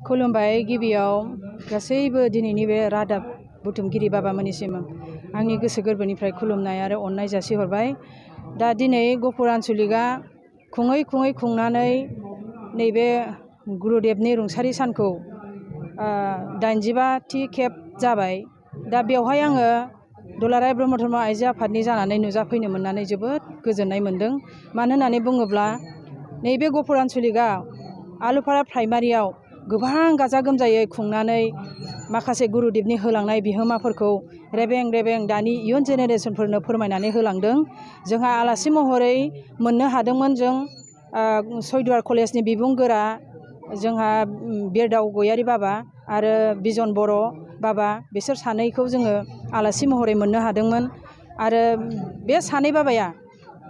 खुलुमबाय गिबियाव गासैबो दिनैनि बे रादाब बुथुमगिरि बाबामोननिसिम आंनि गोसो गोरबोनिफ्राय खुलुमनाय आरो अननाय जासिहरबाय। दा दिनै गहपुर आन्चलिकआ खुङै खुंनानै नैबे गुरुदेबनि रुंसारि सानखौ 85थि खेब जाबाय। दा बेवहाय आङो दुलाराय ब्रह्म धर्म आइजो आफादनि जानानै नुजाफैनो मोननानै जोबोद गोजोननाय मोन्दों। मानो होननानै बुङोब्ला नैबे गहपुर आन्चलिकआ आलुफारा प्राइमारियाव गोबां गाजा गोमजायै खुंनानै माखासे गुरुदेबनि होलांनाय बिहोमाफोरखौ रेबें दानि इयुन जेनेरेसनफोरनो फोरमायनानै होलांदों। जोंहा आलासि महरै मोननो हादोंमोन जों सयदुवार कलेजनि बिबुंगोरा जोंहा बिरदाव गयारि बाबा आरो बिजन बर' बाबा, बिसोर सानैखौ जोङो आलासि महरै मोननो हादोंमोन। आरो बे सानै बाबाया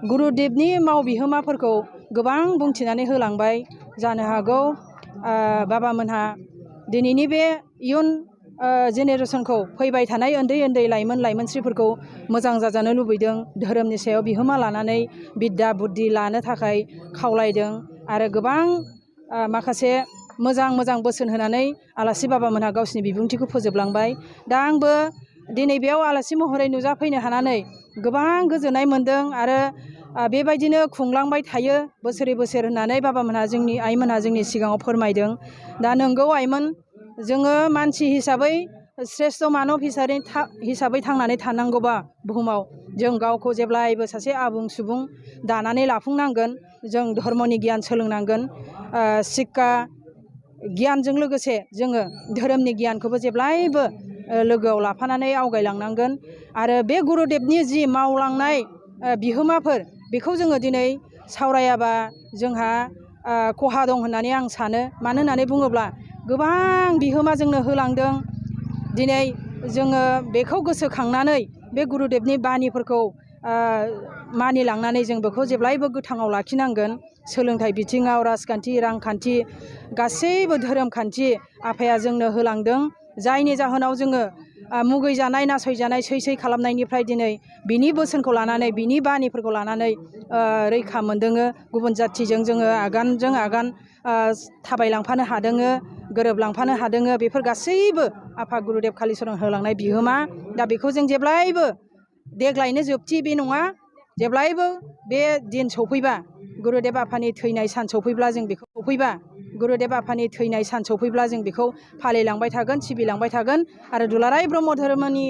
गुरुदेबनि माव बिहोमाफोरखौ गोबां बुंथिनानै होलांबाय। जानो हागौ बाबामोनहा दिनैनि बे इयुन जेनेरेसनखौ फैबाय थानाय उन्दै लाइमोनस्रिफोरखौ मोजां जाजानो लुबैदों, धोरोमनि सायाव बिहोमा लानानै बिद्या बुद्धि लानो थाखाय खावलायदों आरो गोबां माखासे मोजां बोसोन होनानै आलासि बाबामोनहा गावसिनि बिबुंथिखौ फोजोबलांबाय। दा आंबो दिनै बेयाव आलासि महरै नुजाफैनो हानानै गोबां गोजोननाय मोन्दों आरो बेबायदिनो खुंलांबाय थायो बोसोरै होननानै बाबामोनहा आइमोनहा जोंनि सिगाङाव फोरमायदों। दा नंगौ आइमोन, जोङो मानसि हिसाबै श्रेष्ठ मानब हिसाबै थांनानै थानांगौबा बुहुमाव जों गावखौ जेब्लायबो सासे आबुं सुबुं दानानै लाफुंनांगोन। जों धर्मनि गियान सोलोंनांगोन, शिक्षा गियानजों लोगोसे जोङो धोरोमनि गियानखौबो जेब्लायबो लोगोआव लाफानानै आवगायलांनांगोन। आरो बे गुरुदेबनि जि मावलांनाय बिहोमाफोर बेखौ जोङो दिनै सावरायाबा जोंहा खहा दं होननानै आं सानो। मानो होननानै बुङोब्ला गोबां बिहोमा जोंनो होलांदों। दिनै जोङो बेखौ गोसोखांनानै बे गुरुदेबनि बानिफोरखौ मानिलांनानै जों बेखौ जेब्लायबो गोथाङाव लाखिनांगोन। सोलोंथाइ बिथिङाव, राजखान्थि, रांखान्थि, गासैबो धोरोम खान्थि आफाया जोंनो होलांदों। जायनि जाहोनाव जोङो मुगैजानाय, नासयजानाय, सै खालामनायनिफ्राय दिनै बिनि बोसोनखौ लानानै, बिनि बानिफोरखौ लानानै रैखा मोनदोङो। गुबुन जाथिजों जोङो आगानजों आगान थाबायलांफानो हादोङो, गोरोबलांफानो हादोङो। बेफोर गासैबो आफा गुरुदेब कालिचरन होलांनाय बिहोमा। दा बेखौ जों जेब्लायबो देग्लायनो जोबथि बे नङा, जेब्लायबो बे दिन सफैबा, गुरुदेब आफानि थैनाय सान सफैब्ला जों बेखौ गुरुदेब आफानि थैनाय सान सफैब्ला जों बेखौ फालिलांबाय थागोन, सिबिलांबाय थागोन। आरो दुलाराय ब्रह्म धोरोमनि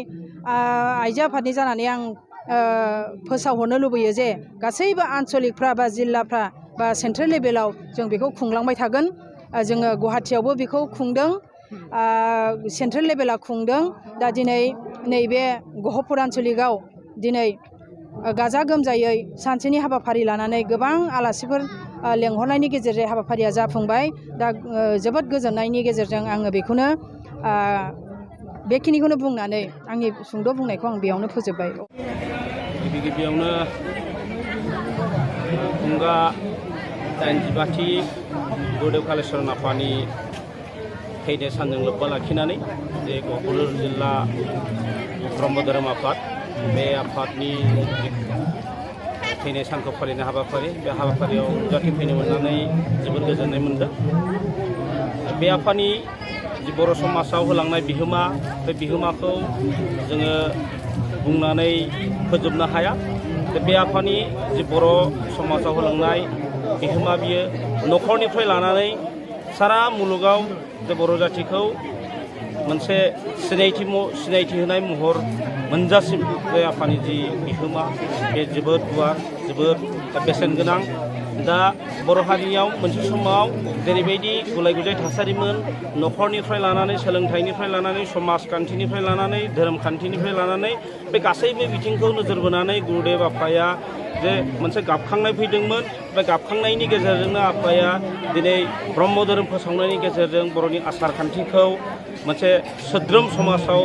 आइजो आफादनि जानानै आं फोसावहरनो लुबैयो जे गासैबो आन्चलिकफ्रा बा जिल्लाफ्रा बा सेन्ट्रेल लेभेलाव जों बेखौ खुंलांबाय थागोन। जोङो गुवाहाटियावबो बेखौ खुंदों, सेन्ट्रेल लेभेलाव खुंदों। दा दिनै नैबे गहपुर आन्चलिकआव दिनै गाजा गोमजायै सानसेनि हाबाफारि लानानै गोबां आलासिफोर लेंहरनायनि गेजेरजों हाबाफारिया जाफुंबाय। दा जोबोद गोजोननायनि गेजेरजों आङो बेखिनिखौनो बुंनानै आंनि सुंद' बुंनायखौ आं बेयावनो फोजोबबाय। गिबियावनो खुंगा 85थि गुरुदेब कालिचरन आफानि थैनाय सानजों लोब्बा लाखिनानै जे गहपुर जिल्ला ब्रह्म धोरोम आफाद, बे आफादनि थैनाय सानखौ फालिनाय हाबाफारि, बे हाबाफारियाव नुजाथिफैनो मोननानै जोबोद गोजोननाय मोनदों। बे आफानि जि बर' समाजाव होलांनाय बिहोमा, बे बिहोमाखौ जोङो बुंनानै फोजोबनो हाया। बे आफानि जि बर' समाजाव होलांनाय बिहोमा, बियो न'खरनिफ्राय लानानै सारा मुलुगाव जे बर' जाथिखौ मोनसे सिनायथि होनाय महर मोनजासिम बे आफानि जि बिहोमा, बे जोबोद गुवार, जोबोद बेसेन गोनां। दा बर' हारियाव मोनसे समाव जेरैबायदि गुलाय गुजाय थासारिमोन, न'खरनिफ्राय लानानै, सोलोंथाइनिफ्राय लानानै, समाजखान्थिनिफ्राय लानानै, धोरोम खान्थिनिफ्राय लानानै बे गासैबो बिथिंखौ नोजोर बोनानै गुरुदेब आफाया जे मोनसे गाबखांनाय फैदोंमोन। बे गाबखांनायनि गेजेरजोंनो आफाया दिनै ब्रह्म धोरोम फोसावनायनि गेजेरजों बर'नि आसार खान्थिखौ मोनसे सोद्रोम समाजाव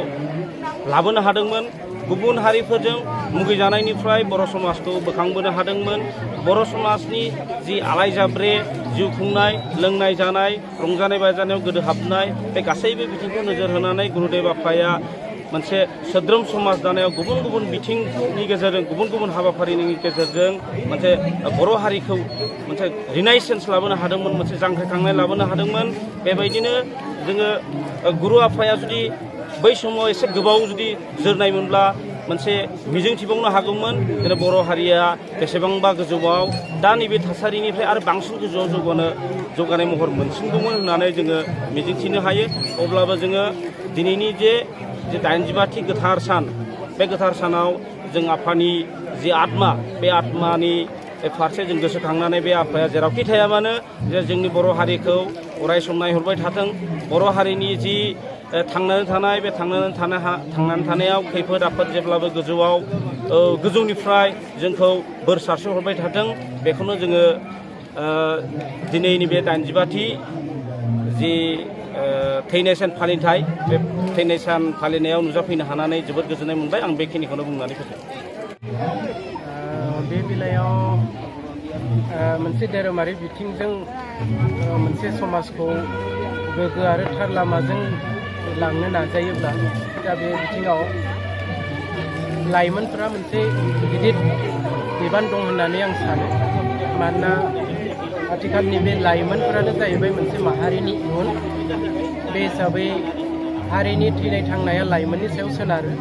लाबोनो हादोंमोन। गुबुन हारिफोरजों मुगैजानायनिफ्राय बर' समाजखौ बोखांबोनो हादोंमोन। बर' समाजनि जि आलायजाब्रे जिउ खुंनाय, लोंनाय जानाय, रंजानाय बाजानायाव गोदोहाबनाय, बे गासैबो बिथिंखौ नोजोर होनानै गुरुदेब आफाया मोनसे सोद्रोम समाज दानायाव गुबुन गुबुन बिथिंनि गेजेरजों, गुबुन गुबुन हाबाफारिनि गेजेरजों मोनसे बर' हारिखौ मोनसे रिनायसेन्स लाबोनो हादोंमोन, मोनसे जांख्रिखांनाय लाबोनो हादोंमोन। बेबायदिनो जोङो गुरु आफाया जुदि बै समाव एसे गोबाव जुदि जोरनायमोनब्ला मोनसे मिजिंथिबावनो हागौमोन जेरै बर' हारिया बेसेबांबा गोजौआव दा नैबे थासारिनिफ्राय आरो बांसिन गोजौआव जौगानाय महर मोनसिनगौमोन होननानै जोङो मिजिंथिनो हायो। अब्लाबो जोङो दिनैनि जे 85थि गोथार सान बे गोथार सानाव जों आफानि जि आत्मा बे आत्मानि फारसे जों गोसोखांनानै बे आफाया जेरावखि थाया मानो जे जोंनि बर' हारिखौ अराय सम नायहरबाय थाथों। बर' हारिनि जि थांनानै थानाय बे थांनानै थानायाव खैफोद आफोद जेब्लाबो गोजौनिफ्राय जोंखौ बोर सारस्रिहरबाय थाथों। बेखौनो जोङो दिनैनि बे 85थि जि थैनाय सान फालिथाय बे थैनाय सान फालिनायाव नुजाफैनो हानानै जोबोद गोजोननाय मोनबाय। आं बेखिनिखौनो बुंनानै फोजोबबाय। बे बेलायाव मोनसे धोरोमारि बिथिंजों मोनसे समाजखौ गोग्गो आरो थार लामाजों लांनो नाजायोब्ला दा बे बिथिङाव लाइमोनफोरा मोनसे गिदिर बिबान दं होननानै आं सानो। मानोना आथिखालनि बे लाइमोनफोरानो जाहैबाय मोनसे माहारिनि इयुन। बे हिसाबै हारिनि थैनाय थांनाया लाइमोननि सायाव सोनारो।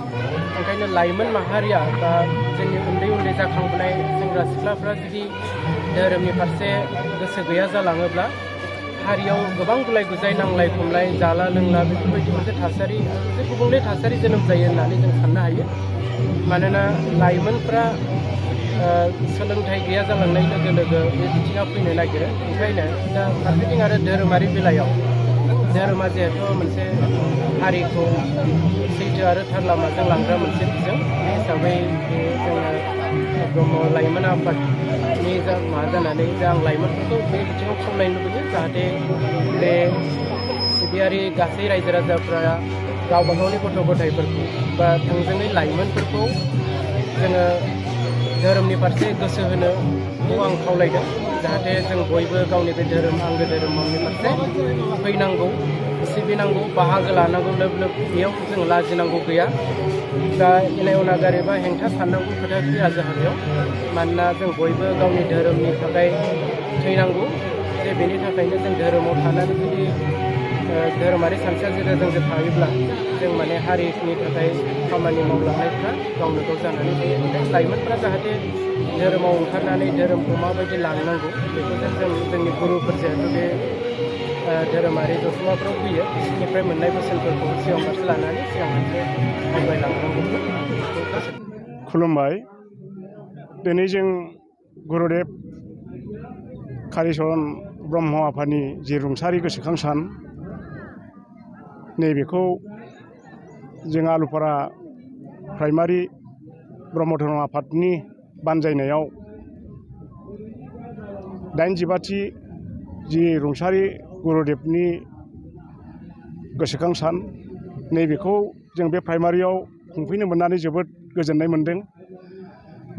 ओंखायनो लाइमोन माहारिया बा जोंनि उन्दै जाखांबोनाय सेंग्रा सिख्लाफ्रा जुदि धोरोमनि फारसे गोसो गैया जालाङोब्ला हारियाव गोबां गुलाय गुजाय नांलाय खमलाय जाला लोंला बेफोरबायदि मोनसे थासारि मोनसे गुबुंले थासारि जोनोम जायो होननानै जों साननो हायो। मानोना लाइमोनफ्रा सोलोंथाइ गैया जालांनाय लोगो लोगो बे बिथिङाव फैनो नागिरो। ओंखायनो दा फारसेथिं आरो धोरोमारि बेलायाव धोरोमा जिहेथु मोनसे हारिखौ सैथो आरो थार लामाजों लांग्रा मोनसे बिजों। बे हिसाबै जोङो ब्रह्म लाइमोन आफादनि जानानै आं लाइमोनफोरखौ बे बिथिङाव खावलायनो लुबैयो जाहाथे बे सिबियारि गासै रायजो राजाफ्रा गावबा गावनि गथ' गथायफोरखौ बा थोंजोङै लाइमोनफोरखौ जोङो धोरोमनि फारसे गोसो होनोखौ आं खावलायदों। जाहाथे जों बयबो गावनि बे धोरोम आंगो धोरोमनि फारसे फैनांगौ, सिबिनांगौ, बाहागो लानांगौ। लोब बेयाव जों लाजिनांगौ गैया। दा इनाय अनागारि बा हेंथा साननांगौ खोथा फैया जाहाथेयाव। मानोना जों बयबो गावनि धोरोमनि थाखाय थैनांगौ। जे बेनि थाखायनो जों धोरोमाव थानानै जुदि धोरोमारि सानस्रिया जेरै जों थायोब्ला जों माने हारिनि थाखाय खामानि मावलांनायफ्रा गावनो गाव जानानै फैयो। लाइमोनफ्रा जाहाथे धोरोमाव ओंखारनानै धोरोमखौ माबायदि लांनांगौ बेखौ जों जोंनि गुरुफोर जिहेतु बे धोरोमारि जथुम्माफ्राव फैयो बिसोरनिफ्राय मोननाय बोसोनफोरखौ सिगां फारसे लानानै सिगां फारसे आवगायलांनांगौ। खुलुमबाय। दिनै जों गुरुदेब कालिचरन ब्रह्म आफानि जि रुंसारि गोसोखां सान नैबेखौ जों आलुपारा प्राइमारि ब्रह्म धर्म आफादनि बानजायनायाव 85थि जि रुंसारि गुरुदेबनि गोसोखां सान नैबेखौ जों बे प्राइमारियाव खुंफैनो मोननानै जोबोद गोजोननाय मोनदों।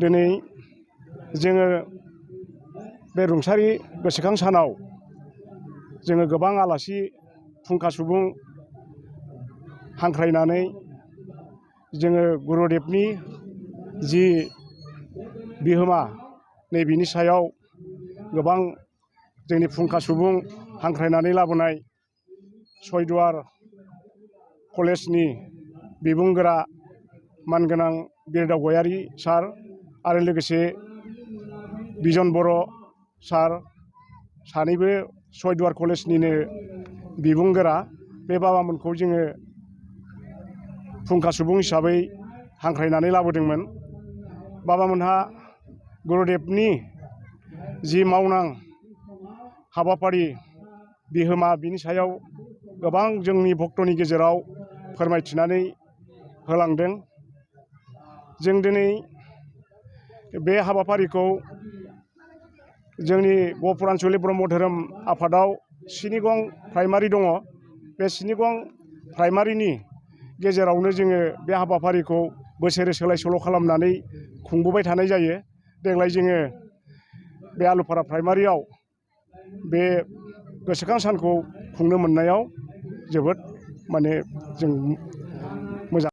दिनै जोङो बे रुंसारि गोसोखां सानाव जोङो गोबां आलासि फुंखा सुबुं हांख्रायनानै जोङो गुरुदेबनि जि बिहोमा नैबेनि सायाव गोबां जोंनि फुंखा सुबुं हांख्रायनानै लाबोनाय सयदुवार कलेजनि बिबुंगोरा मानगोनां बिरदाव गयारि सार आरो लोगोसे बिजन बर' सार सानैबो सयदुवार कलेजनिनो बिबुंगोरा बे बाबामोनखौ जोङो फुंखा सुबुं हिसाबै हांख्रायनानै लाबोदोंमोन। बाबामोनहा गुरुदेबनि जि मावनां हाबाफारि बिहोमा बिनि सायाव गोबां जोंनि भक्तनि गेजेराव फोरमायथिनानै होलांदों। जों दिनै बे हाबाफारिखौ जोंनि गहपुर आन्सलिक ब्रह्म धोरोम आफादाव स्निगं प्राइमारि दङ। बे स्निगं प्राइमारिनि गेजेरावनो जोङो बे हाबाफारिखौ बोसोरै सोलाय सोल' खालामनानै खुंबोबाय थानाय जायो। देग्लाय जोङो बे आलुपारा प्राइमारियाव बे गोसोखां सानखौ खुंनो मोननायाव जोबोद माने जों